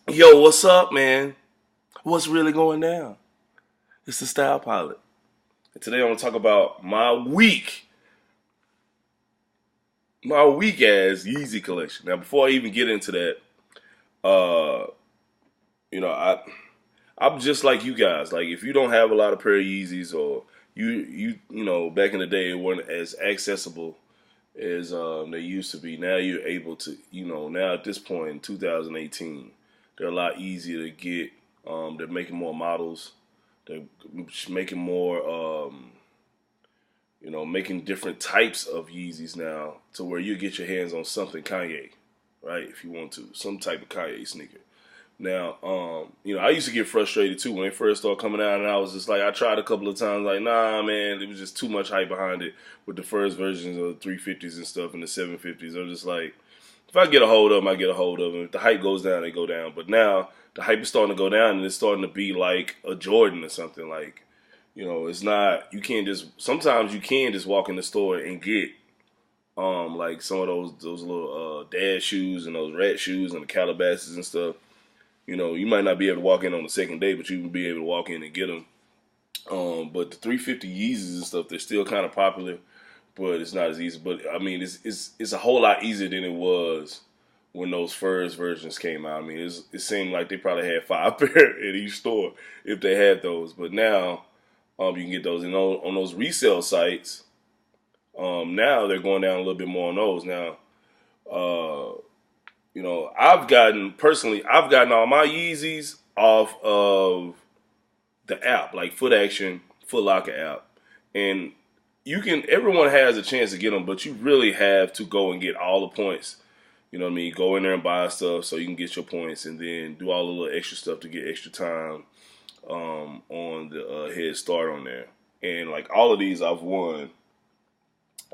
Yo, what's up, man? What's really going down? It's the Style Pilot. And today I want to talk about my weak ass Yeezy collection. Now, before I even get into that, uh, you know, I'm just like you guys. Like, if you don't have a lot of pair of Yeezys, or back in the day, it weren't as accessible as they used to be. Now you're able to, now at this point in 2018, they're a lot easier to get. They're making more models. They're making more, making different types of Yeezys now, to where you get your hands on something Kanye, right? If you want to, some type of Kanye sneaker. Now, I used to get frustrated too when they first started coming out, and I was just like, I tried a couple of times, like, nah, man, it was just too much hype behind it with the first versions of the 350s and stuff and the 750s. I was just like, if I get a hold of them, I get a hold of them. If the hype goes down, they go down. But now the hype is starting to go down, and it's starting to be like a Jordan or something. Like, it's not. You can't just. Sometimes you can just walk in the store and get like some of those little dad shoes and those rat shoes and the Calabasas and stuff. You might not be able to walk in on the second day, but you can be able to walk in and get them. But the 350 Yeezys and stuff, they're still kind of popular, but it's not as easy. But I mean, it's a whole lot easier than it was when those first versions came out. I mean, it seemed like they probably had 5 pair at each store if they had those. But now, you can get those, and on those resale sites. Now they're going down a little bit more on those. Now, uh, I've gotten all my Yeezys off of the app, like Foot Action, Foot Locker app, and everyone has a chance to get them, but you really have to go and get all the points. You know what I mean? Go in there and buy stuff so you can get your points, and then do all the little extra stuff to get extra time on the head start on there. And like all of these, I've won.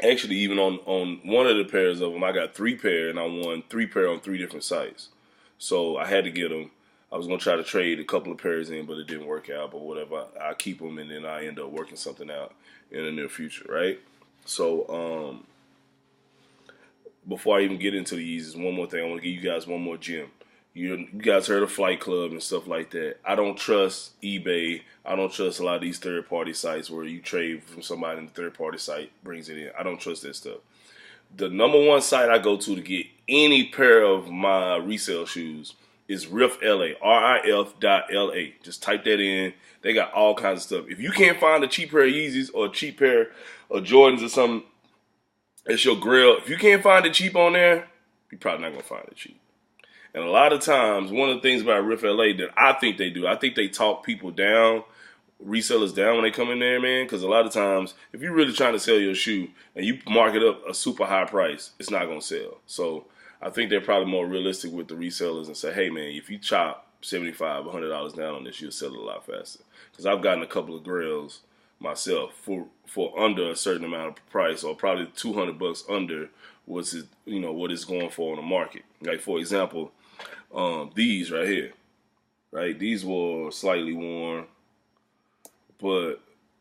Actually, even on one of the pairs of them, I got 3 pair, and I won 3 pair on 3 different sites. So I had to get them. I was gonna try to trade a couple of pairs in, but it didn't work out. But whatever, I keep them, and then I end up working something out in the near future, right? So before I even get into the Yeezys, one more thing, I want to give you guys one more gem. You guys heard of Flight Club and stuff like that. I don't trust eBay. I don't trust a lot of these third-party sites where you trade from somebody and the third-party site brings it in. I don't trust that stuff. The number one site I go to get any pair of my resale shoes is rif.la, rif.la. Just type that in. They got all kinds of stuff. If you can't find a cheap pair of Yeezys or a cheap pair of Jordans or something, it's your grill. If you can't find it cheap on there, you're probably not going to find it cheap. And a lot of times, one of the things about rif.la that I think they do, I think they talk people down, resellers down when they come in there, man. Because a lot of times, if you're really trying to sell your shoe and you mark it up a super high price, it's not going to sell. So I think they're probably more realistic with the resellers and say, hey, man, if you chop $75, $100 down on this, you'll sell it a lot faster. Because I've gotten a couple of grills myself for under a certain amount of price, or probably $200 under what it's going for on the market. Like, for example, these right here, right? These were slightly worn, but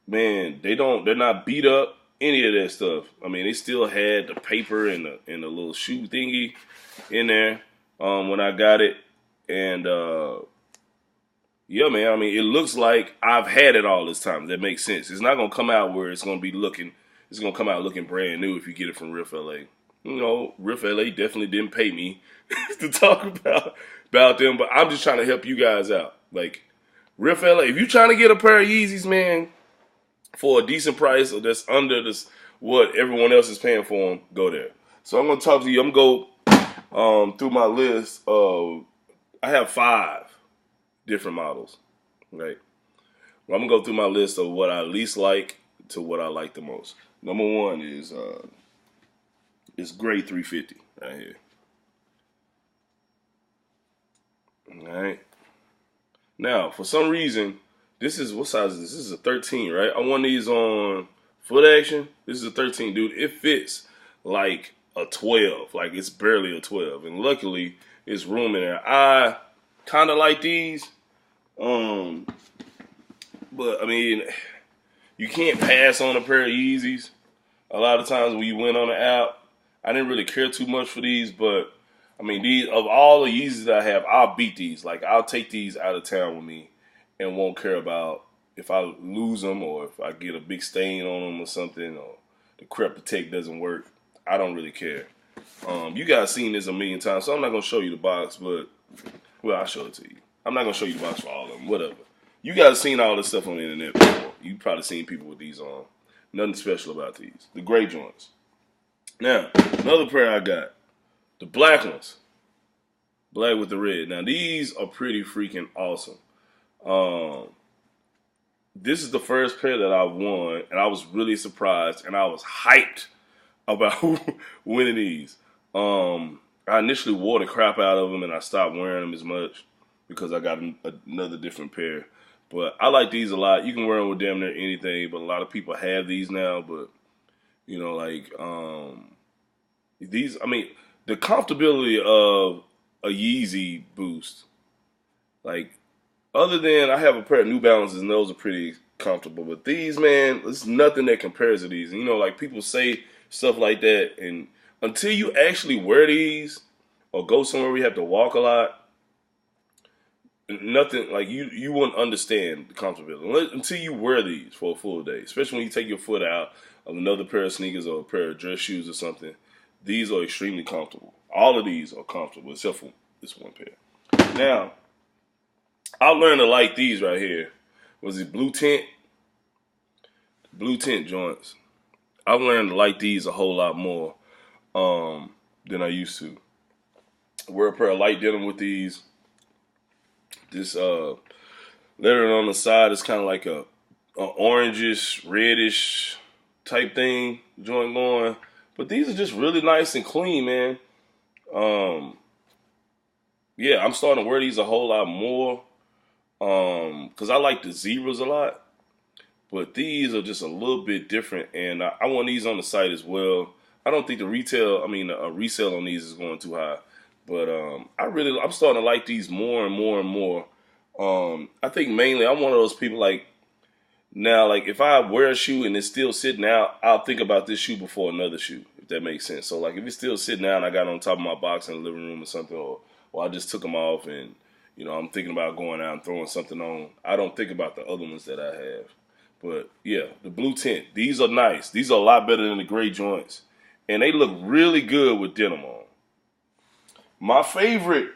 man, they're not beat up, any of that stuff. I mean, they still had the paper and the little shoe thingy in there when I got it, and yeah, man. I mean, it looks like I've had it all this time. That makes sense. It's not gonna come out where it's gonna be looking. It's gonna come out looking brand new if you get it from rif.la. rif.la definitely didn't pay me to talk about them, but I'm just trying to help you guys out. Like, rif.la, if you're trying to get a pair of Yeezys, man, for a decent price, or that's under this what everyone else is paying for them, go there. So I'm gonna talk to you. I'm gonna go through my list of. I have 5 different models, right? Well, I'm gonna go through my list of what I least like to what I like the most. Number 1 is gray 350 right here. All right. Now, for some reason, this is, what size is this? This is a 13, right? I want these on Foot Action. This is a 13, dude. It fits like a 12, like it's barely a 12, and luckily it's room in there. I kind of like these, but I mean, you can't pass on a pair of Yeezys. A lot of times when you went on the app, I didn't really care too much for these, but I mean, these of all the Yeezys that I have, I'll beat these. Like I'll take these out of town with me, and won't care about if I lose them or if I get a big stain on them or something, or the Crep Protect doesn't work. I don't really care. You guys seen this a million times, so I'm not gonna show you the box, but well, I'll show it to you. I'm not gonna show you the box for all of them. Whatever. You guys seen all this stuff on the internet before. You probably seen people with these on. Nothing special about these. The gray joints. Now, another pair I got. The black ones. Black with the red. Now, these are pretty freaking awesome. This is the first pair that I won, and I was really surprised, and I was hyped about winning these. I initially wore the crap out of them, and I stopped wearing them as much because I got another different pair. But I like these a lot. You can wear them with damn near anything, but a lot of people have these now. But, you know, like, these, I mean, the comfortability of a Yeezy Boost, like, other than I have a pair of New Balances, and those are pretty comfortable. But these, man, there's nothing that compares to these. And, you know, like, people say stuff like that, and until you actually wear these or go somewhere where you have to walk a lot, nothing, like, you wouldn't understand the comfortability until you wear these for a full day, especially when you take your foot out of another pair of sneakers or a pair of dress shoes or something. These are extremely comfortable. All of these are comfortable except for this one pair. Now, I learned to like these right here. Was it blue tint? Blue tint joints. I've learned to like these a whole lot more than I used to. Wear a pair of light denim with these. This lettering on the side is kind of like a orangish, reddish type thing joint going. But these are just really nice and clean, man. Yeah, I'm starting to wear these a whole lot more because I like the zebras a lot. But these are just a little bit different, and I want these on the site as well. I don't think the resale on these is going too high. But I'm starting to like these more and more and more. I think mainly I'm one of those people like, now, like if I wear a shoe and it's still sitting out, I'll think about this shoe before another shoe, if that makes sense. So like if it's still sitting out and I got it on top of my box in the living room or something, or I just took them off and, you know, I'm thinking about going out and throwing something on, I don't think about the other ones that I have. But yeah, the blue tint, these are nice. These are a lot better than the gray joints. And they look really good with denim on. My favorite,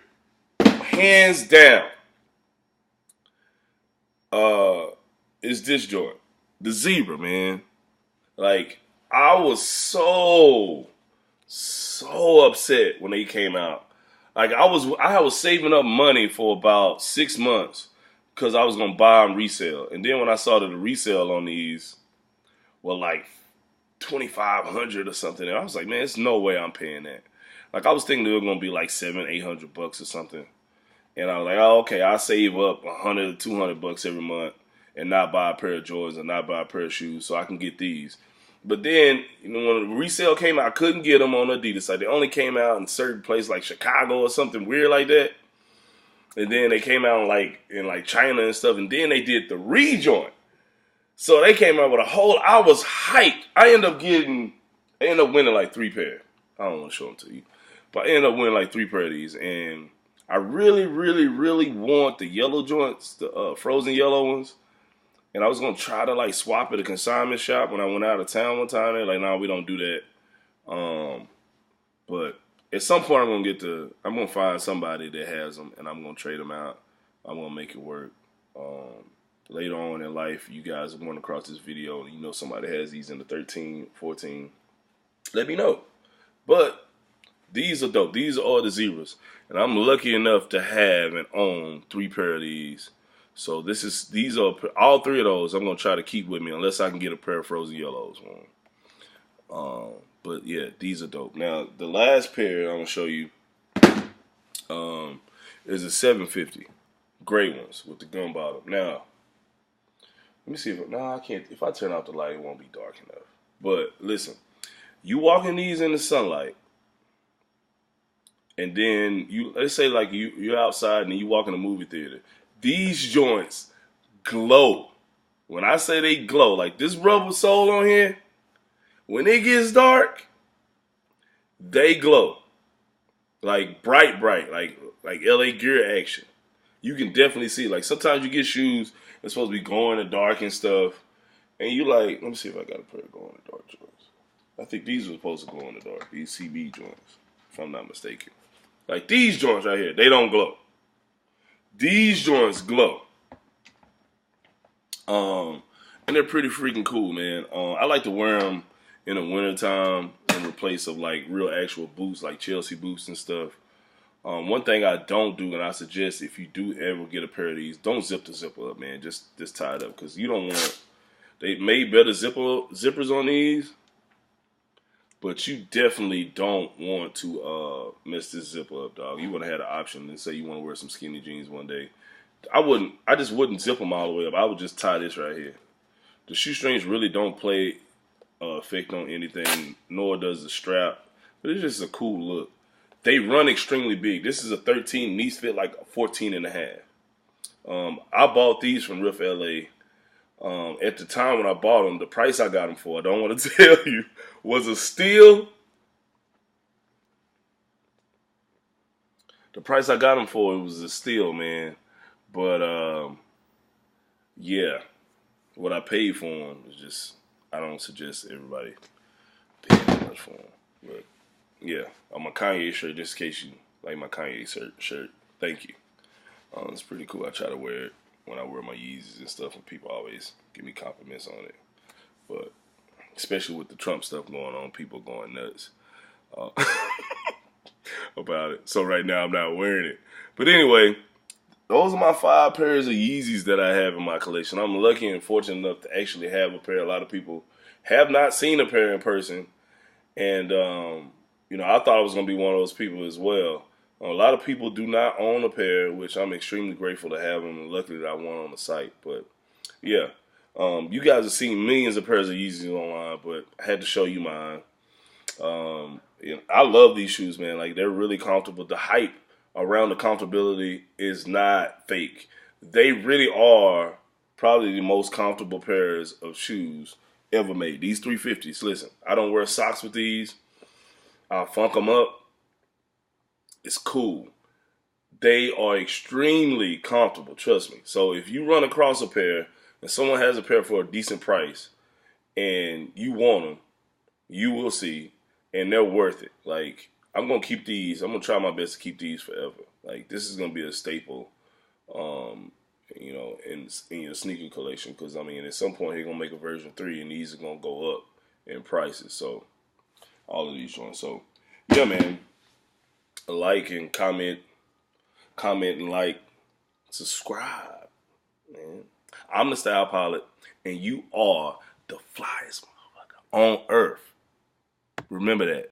hands down, is this joint. The zebra, man. Like, I was so upset when they came out. Like, I was saving up money for about 6 months because I was going to buy them resale. And then when I saw that the resale on these were like $2,500 or something, I was like, man, there's no way I'm paying that. Like, I was thinking they were going to be like $700-800 or something. And I was like, oh, okay, I'll save up $100 to $200 every month and not buy a pair of Jordans and not buy a pair of shoes so I can get these. But then, you know, when the resale came out, I couldn't get them on Adidas site. They only came out in certain places like Chicago or something weird like that. And then they came out in China and stuff. And then they did the rejoin. So they came out with I was hyped. I ended up winning like 3 pair. I don't want to show them to you. But I ended up winning like 3 pair of these. And I really, really, really want the yellow joints, the frozen yellow ones. And I was going to try to like swap at a consignment shop when I went out of town one time. They're like, no, we don't do that. But at some point I'm going to find somebody that has them and I'm going to trade them out. I'm going to make it work. Later on in life, you guys are going across this video and you know somebody has these in the 13, 14. Let me know. But these are dope. These are all the zebras. And I'm lucky enough to have and own 3 pair of these. So these are all 3 of those I'm gonna try to keep with me unless I can get a pair of frozen yellows on. But yeah, these are dope. Now the last pair I'm gonna show you is a 750 gray ones with the gun bottom. Now let me see I can't. If I turn out the light, it won't be dark enough. But listen, you walking these in the sunlight, and then let's say like you're outside and you walk in a movie theater. These joints glow. When I say they glow, like this rubber sole on here, when it gets dark, they glow. like bright, like LA Gear action. You can definitely see. Like sometimes you get shoes that's supposed to be glow in the dark and stuff, and you like, let me see if I got a pair of glow in the dark joints. I think these were supposed to glow in the dark. These CB joints, if I'm not mistaken. Like these joints right here, they don't glow. These joints glow. And they're pretty freaking cool, man. I like to wear them in the wintertime in replace of like real actual boots, like Chelsea boots and stuff. One thing I don't do, and I suggest if you do ever get a pair of these, don't zip the zipper up, man. Just tie it up because you don't want. They made better zippers on these, but you definitely don't want to mess this zipper up, dog. You want to have the option and say you want to wear some skinny jeans one day. I wouldn't. I just wouldn't zip them all the way up. I would just tie this right here. The shoestrings really don't play effect on anything, nor does the strap. But it's just a cool look. They run extremely big. This is a 13. These fit like a 14 and a half. I bought these from rif.la. At the time when I bought them, the price I got them for, I don't want to tell you, was a steal. The price I got them for, it was a steal, man. But, yeah, what I paid for them is just, I don't suggest everybody pay that much for them. But, yeah, I'm a Kanye shirt, just in case you like my Kanye shirt. Thank you. It's pretty cool. I try to wear it when I wear my Yeezys and stuff, and people always give me compliments on it. But, especially with the Trump stuff going on, people going nuts about it. So right now I'm not wearing it. But anyway, those are my 5 pairs of Yeezys that I have in my collection. I'm lucky and fortunate enough to actually have a pair. A lot of people have not seen a pair in person. And, you know, I thought I was going to be one of those people as well. A lot of people do not own a pair, which I'm extremely grateful to have them. And luckily that I won on the site. But, yeah. You guys have seen millions of pairs of Yeezys online, but I had to show you mine. You know, I love these shoes, man. Like, they're really comfortable. The hype around the comfortability is not fake. They really are probably the most comfortable pairs of shoes ever made. These 350s, listen, I don't wear socks with these. I'll funk them up. It's cool. They are extremely comfortable, trust me. So if you run across a pair and someone has a pair for a decent price and you want them, you will see, and they're worth it. Like, I'm going to keep these. I'm going to try my best to keep these forever. Like, this is going to be a staple, you know, in your sneaker collection. Because, I mean, at some point, they're going to make a version 3, and these are going to go up in prices. So, all of these joints. So, yeah, man. Like and comment and like. Subscribe, man. I'm the Style Pilot, and you are the flyest motherfucker on earth. Remember that.